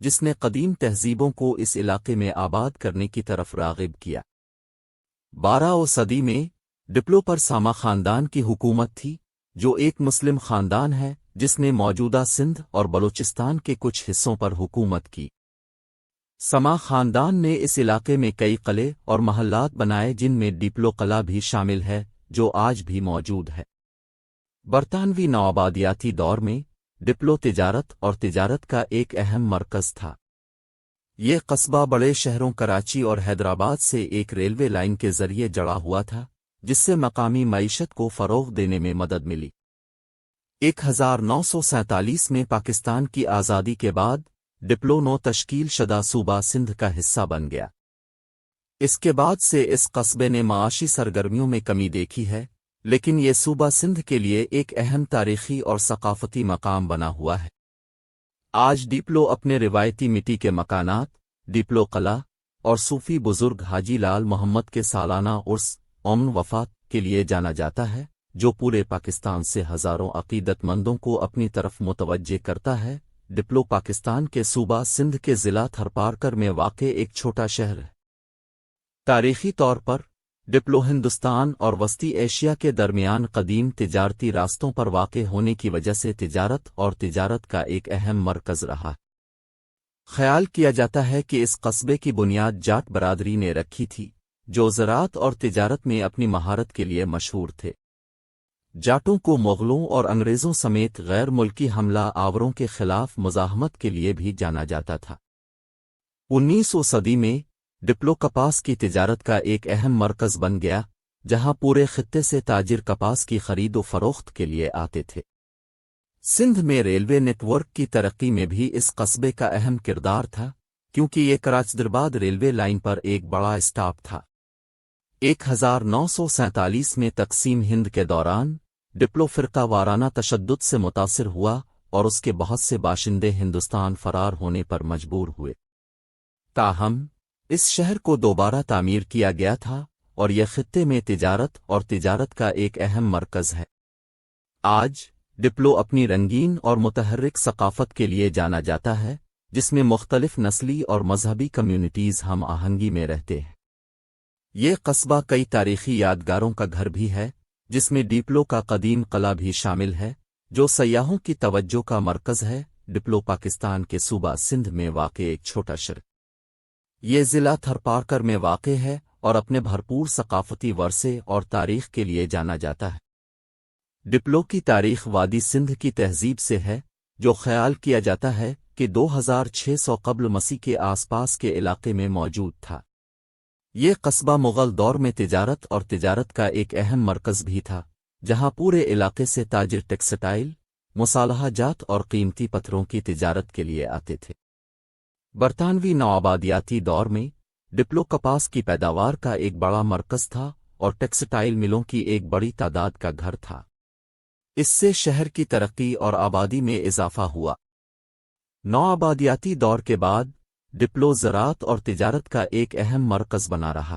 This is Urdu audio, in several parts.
جس نے قدیم تہذیبوں کو اس علاقے میں آباد کرنے کی طرف راغب کیا۔ 12ویں صدی میں ڈپلو پر ساما خاندان کی حکومت تھی، جو ایک مسلم خاندان ہے جس نے موجودہ سندھ اور بلوچستان کے کچھ حصوں پر حکومت کی۔ سما خاندان نے اس علاقے میں کئی قلعے اور محلات بنائے جن میں ڈپلو قلعہ بھی شامل ہے جو آج بھی موجود ہے۔ برطانوی نوآبادیاتی دور میں ڈپلو تجارت کا ایک اہم مرکز تھا۔ یہ قصبہ بڑے شہروں کراچی اور حیدرآباد سے ایک ریلوے لائن کے ذریعے جڑا ہوا تھا، جس سے مقامی معیشت کو فروغ دینے میں مدد ملی۔ 1947 میں پاکستان کی آزادی کے بعد ڈپلو نو تشکیل شدہ صوبہ سندھ کا حصہ بن گیا۔ اس کے بعد سے اس قصبے نے معاشی سرگرمیوں میں کمی دیکھی ہے، لیکن یہ صوبہ سندھ کے لیے ایک اہم تاریخی اور ثقافتی مقام بنا ہوا ہے۔ آج ڈپلو اپنے روایتی مٹی کے مکانات، ڈپلو قلعہ اور صوفی بزرگ حاجی لال محمد کے سالانہ عرس امن وفات کے لیے جانا جاتا ہے، جو پورے پاکستان سے ہزاروں عقیدت مندوں کو اپنی طرف متوجہ کرتا ہے۔ ڈپلو پاکستان کے صوبہ سندھ کے ضلع تھرپارکر میں واقع ایک چھوٹا شہر ہے۔ تاریخی طور پر ڈپلو ہندوستان اور وسطی ایشیا کے درمیان قدیم تجارتی راستوں پر واقع ہونے کی وجہ سے تجارت کا ایک اہم مرکز رہا۔ خیال کیا جاتا ہے کہ اس قصبے کی بنیاد جاٹ برادری نے رکھی تھی، جو زراعت اور تجارت میں اپنی مہارت کے لیے مشہور تھے۔ جاٹوں کو مغلوں اور انگریزوں سمیت غیر ملکی حملہ آوروں کے خلاف مزاحمت کے لیے بھی جانا جاتا تھا۔ 19ویں صدی میں ڈپلو کپاس کی تجارت کا ایک اہم مرکز بن گیا، جہاں پورے خطے سے تاجر کپاس کی خرید و فروخت کے لیے آتے تھے۔ سندھ میں ریلوے نیٹ ورک کی ترقی میں بھی اس قصبے کا اہم کردار تھا، کیونکہ یہ کراچدرباد ریلوے لائن پر ایک بڑا اسٹاپ تھا۔ 1947 میں تقسیم ہند کے دوران ڈپلو فرقہ وارانہ تشدد سے متاثر ہوا اور اس کے بہت سے باشندے ہندوستان فرار ہونے پر مجبور ہوئے۔ تاہم اس شہر کو دوبارہ تعمیر کیا گیا تھا اور یہ خطے میں تجارت کا ایک اہم مرکز ہے۔ آج ڈپلو اپنی رنگین اور متحرک ثقافت کے لیے جانا جاتا ہے، جس میں مختلف نسلی اور مذہبی کمیونٹیز ہم آہنگی میں رہتے ہیں۔ یہ قصبہ کئی تاریخی یادگاروں کا گھر بھی ہے، جس میں ڈپلو کا قدیم قلعہ بھی شامل ہے، جو سیاحوں کی توجہ کا مرکز ہے۔ ڈپلو پاکستان کے صوبہ سندھ میں واقع ایک چھوٹا شہر، یہ ضلع تھرپارکر میں واقع ہے اور اپنے بھرپور ثقافتی ورثے اور تاریخ کے لیے جانا جاتا ہے۔ ڈپلو کی تاریخ وادی سندھ کی تہذیب سے ہے، جو خیال کیا جاتا ہے کہ 2600 قبل مسیح کے آس پاس کے علاقے میں موجود تھا۔ یہ قصبہ مغل دور میں تجارت کا ایک اہم مرکز بھی تھا، جہاں پورے علاقے سے تاجر ٹیکسٹائل، مصالحہ جات اور قیمتی پتھروں کی تجارت کے لیے آتے تھے۔ برطانوی نوآبادیاتی دور میں ڈپلو کپاس کی پیداوار کا ایک بڑا مرکز تھا اور ٹیکسٹائل ملوں کی ایک بڑی تعداد کا گھر تھا۔ اس سے شہر کی ترقی اور آبادی میں اضافہ ہوا۔ نوآبادیاتی دور کے بعد ڈپلو زراعت اور تجارت کا ایک اہم مرکز بنا رہا۔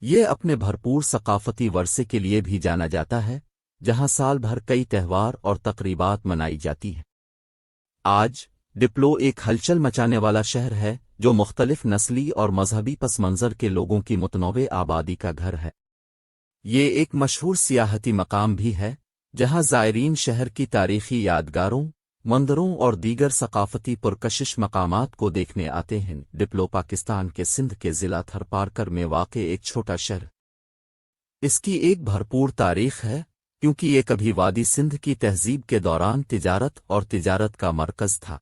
یہ اپنے بھرپور ثقافتی ورثے کے لیے بھی جانا جاتا ہے، جہاں سال بھر کئی تہوار اور تقریبات منائی جاتی ہیں۔ آج ڈپلو ایک ہلچل مچانے والا شہر ہے، جو مختلف نسلی اور مذہبی پس منظر کے لوگوں کی متنوع آبادی کا گھر ہے۔ یہ ایک مشہور سیاحتی مقام بھی ہے، جہاں زائرین شہر کی تاریخی یادگاروں، مندروں اور دیگر ثقافتی پرکشش مقامات کو دیکھنے آتے ہیں۔ ڈپلو پاکستان کے سندھ کے ضلع تھرپارکر میں واقع ایک چھوٹا شہر، اس کی ایک بھرپور تاریخ ہے، کیونکہ یہ کبھی وادی سندھ کی تہذیب کے دوران تجارت کا مرکز تھا۔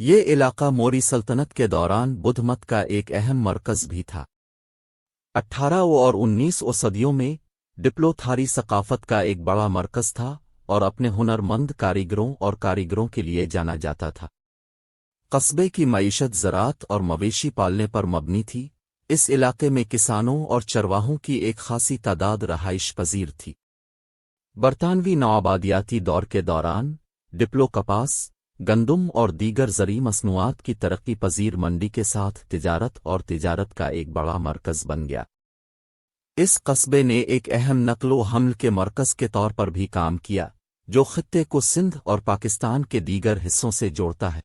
یہ علاقہ موری سلطنت کے دوران بدھ مت کا ایک اہم مرکز بھی تھا۔ 18ویں اور 19ویں صدیوں میں ڈپلو تھاری ثقافت کا ایک بڑا مرکز تھا اور اپنے ہنر مند کاریگروں کے لیے جانا جاتا تھا۔ قصبے کی معیشت زراعت اور مویشی پالنے پر مبنی تھی۔ اس علاقے میں کسانوں اور چرواہوں کی ایک خاصی تعداد رہائش پذیر تھی۔ برطانوی نوآبادیاتی دور کے دوران ڈپلو کپاس، گندم اور دیگر زرعی مصنوعات کی ترقی پذیر منڈی کے ساتھ تجارت کا ایک بڑا مرکز بن گیا۔ اس قصبے نے ایک اہم نقل و حمل کے مرکز کے طور پر بھی کام کیا، جو خطے کو سندھ اور پاکستان کے دیگر حصوں سے جوڑتا ہے۔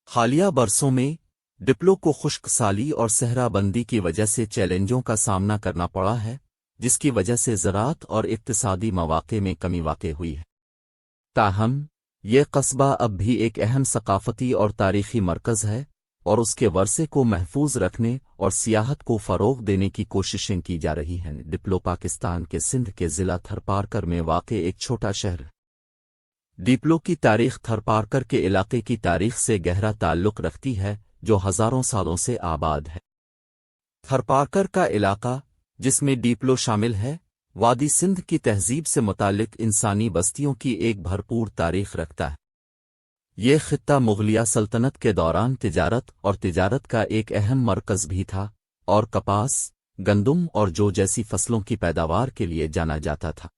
حالیہ برسوں میں ڈپلو کو خشک سالی اور صحرا بندی کی وجہ سے چیلنجوں کا سامنا کرنا پڑا ہے، جس کی وجہ سے زراعت اور اقتصادی مواقع میں کمی واقع ہوئی ہے۔ تاہم یہ قصبہ اب بھی ایک اہم ثقافتی اور تاریخی مرکز ہے، اور اس کے ورثے کو محفوظ رکھنے اور سیاحت کو فروغ دینے کی کوششیں کی جا رہی ہیں۔ ڈپلو پاکستان کے سندھ کے ضلع تھرپارکر میں واقع ایک چھوٹا شہر ہے۔ ڈپلو کی تاریخ تھرپارکر کے علاقے کی تاریخ سے گہرا تعلق رکھتی ہے، جو ہزاروں سالوں سے آباد ہے۔ تھرپارکر کا علاقہ، جس میں ڈپلو شامل ہے، وادی سندھ کی تہذیب سے متعلق انسانی بستیوں کی ایک بھرپور تاریخ رکھتا ہے۔ یہ خطہ مغلیہ سلطنت کے دوران تجارت کا ایک اہم مرکز بھی تھا، اور کپاس، گندم اور جو جیسی فصلوں کی پیداوار کے لیے جانا جاتا تھا۔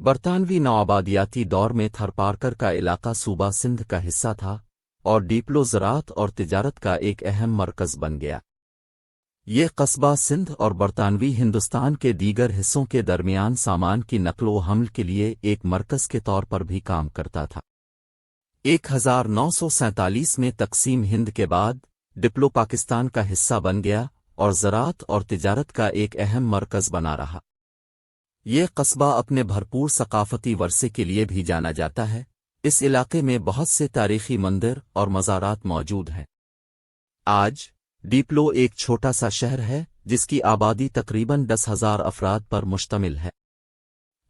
برطانوی نوآبادیاتی دور میں تھرپارکر کا علاقہ صوبہ سندھ کا حصہ تھا، اور ڈپلو زراعت اور تجارت کا ایک اہم مرکز بن گیا۔ یہ قصبہ سندھ اور برطانوی ہندوستان کے دیگر حصوں کے درمیان سامان کی نقل و حمل کے لیے ایک مرکز کے طور پر بھی کام کرتا تھا۔ 1947 میں تقسیم ہند کے بعد ڈپلو پاکستان کا حصہ بن گیا اور زراعت اور تجارت کا ایک اہم مرکز بنا رہا۔ یہ قصبہ اپنے بھرپور ثقافتی ورثے کے لیے بھی جانا جاتا ہے۔ اس علاقے میں بہت سے تاریخی مندر اور مزارات موجود ہیں۔ آج ڈپلو ایک چھوٹا سا شہر ہے جس کی آبادی تقریباً 10,000 افراد پر مشتمل ہے۔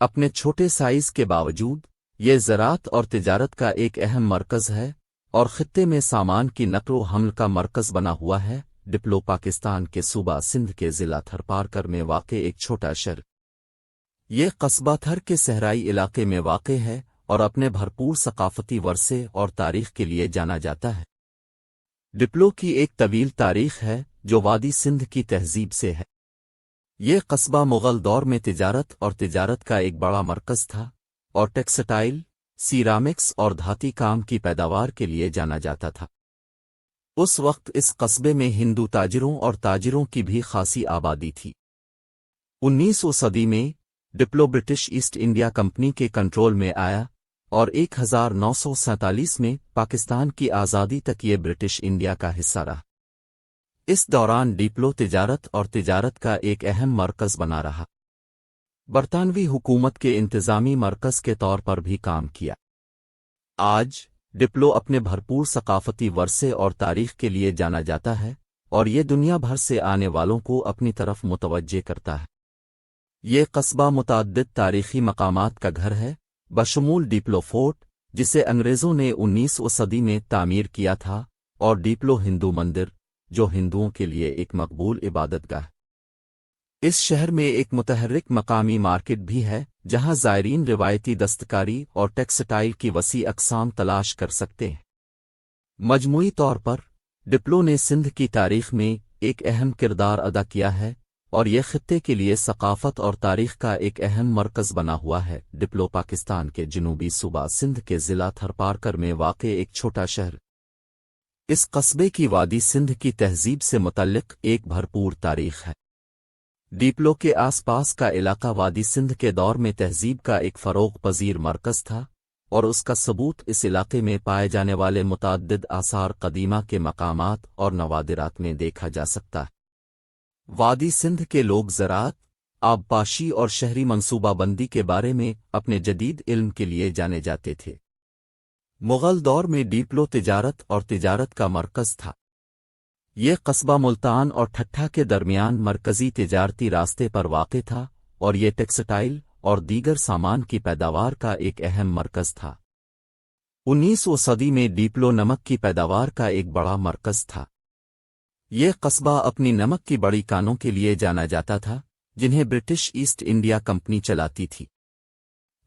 اپنے چھوٹے سائز کے باوجود یہ زراعت اور تجارت کا ایک اہم مرکز ہے اور خطے میں سامان کی نقل و حمل کا مرکز بنا ہوا ہے۔ ڈپلو پاکستان کے صوبہ سندھ کے ضلع تھرپارکر میں واقع ایک چھوٹا شہر۔ یہ قصبہ تھر کے صحرائی علاقے میں واقع ہے اور اپنے بھرپور ثقافتی ورثے اور تاریخ کے لیے جانا جاتا ہے۔ ڈپلو کی ایک طویل تاریخ ہے جو وادی سندھ کی تہذیب سے ہے۔ یہ قصبہ مغل دور میں تجارت کا ایک بڑا مرکز تھا اور ٹیکسٹائل، سیرامکس اور دھاتی کام کی پیداوار کے لیے جانا جاتا تھا۔ اس وقت اس قصبے میں ہندو تاجروں کی بھی خاصی آبادی تھی۔ 19ویں صدی میں ڈپلو برٹش ایسٹ انڈیا کمپنی کے کنٹرول میں آیا اور 1947 میں پاکستان کی آزادی تک یہ برٹش انڈیا کا حصہ رہا۔ اس دوران ڈپلو تجارت کا ایک اہم مرکز بنا رہا۔ برطانوی حکومت کے انتظامی مرکز کے طور پر بھی کام کیا۔ آج ڈپلو اپنے بھرپور ثقافتی ورثے اور تاریخ کے لیے جانا جاتا ہے اور یہ دنیا بھر سے آنے والوں کو اپنی طرف متوجہ کرتا ہے۔ یہ قصبہ متعدد تاریخی مقامات کا گھر ہے، بشمول ڈپلو فورٹ، جسے انگریزوں نے 19ویں صدی میں تعمیر کیا تھا، اور ڈپلو ہندو مندر، جو ہندوؤں کے لیے ایک مقبول عبادت گاہ۔ اس شہر میں ایک متحرک مقامی مارکیٹ بھی ہے جہاں زائرین روایتی دستکاری اور ٹیکسٹائل کی وسیع اقسام تلاش کر سکتے ہیں۔ مجموعی طور پر ڈپلو نے سندھ کی تاریخ میں ایک اہم کردار ادا کیا ہے اور یہ خطے کے لیے ثقافت اور تاریخ کا ایک اہم مرکز بنا ہوا ہے۔ ڈپلو پاکستان کے جنوبی صوبہ سندھ کے ضلع تھرپارکر میں واقع ایک چھوٹا شہر۔ اس قصبے کی وادی سندھ کی تہذیب سے متعلق ایک بھرپور تاریخ ہے۔ ڈپلو کے آس پاس کا علاقہ وادی سندھ کے دور میں تہذیب کا ایک فروغ پذیر مرکز تھا، اور اس کا ثبوت اس علاقے میں پائے جانے والے متعدد آثار قدیمہ کے مقامات اور نوادرات میں دیکھا جا سکتا ہے۔ وادی سندھ کے لوگ زراعت، آبپاشی اور شہری منصوبہ بندی کے بارے میں اپنے جدید علم کے لیے جانے جاتے تھے۔ مغل دور میں ڈپلو تجارت کا مرکز تھا۔ یہ قصبہ ملتان اور ٹھٹھہ کے درمیان مرکزی تجارتی راستے پر واقع تھا اور یہ ٹیکسٹائل اور دیگر سامان کی پیداوار کا ایک اہم مرکز تھا۔ 19ویں صدی میں ڈپلو نمک کی پیداوار کا ایک بڑا مرکز تھا۔ یہ قصبہ اپنی نمک کی بڑی کانوں کے لیے جانا جاتا تھا جنہیں برٹش ایسٹ انڈیا کمپنی چلاتی تھی۔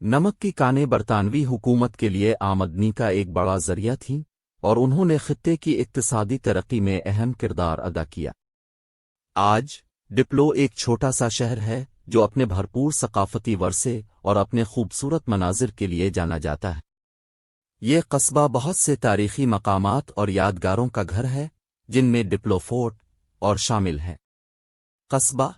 نمک کی کانیں برطانوی حکومت کے لیے آمدنی کا ایک بڑا ذریعہ تھیں اور انہوں نے خطے کی اقتصادی ترقی میں اہم کردار ادا کیا۔ آج ڈپلو ایک چھوٹا سا شہر ہے جو اپنے بھرپور ثقافتی ورثے اور اپنے خوبصورت مناظر کے لیے جانا جاتا ہے۔ یہ قصبہ بہت سے تاریخی مقامات اور یادگاروں کا گھر ہے جن میں ڈپلو فورٹ اور شامل ہیں۔ قصبہ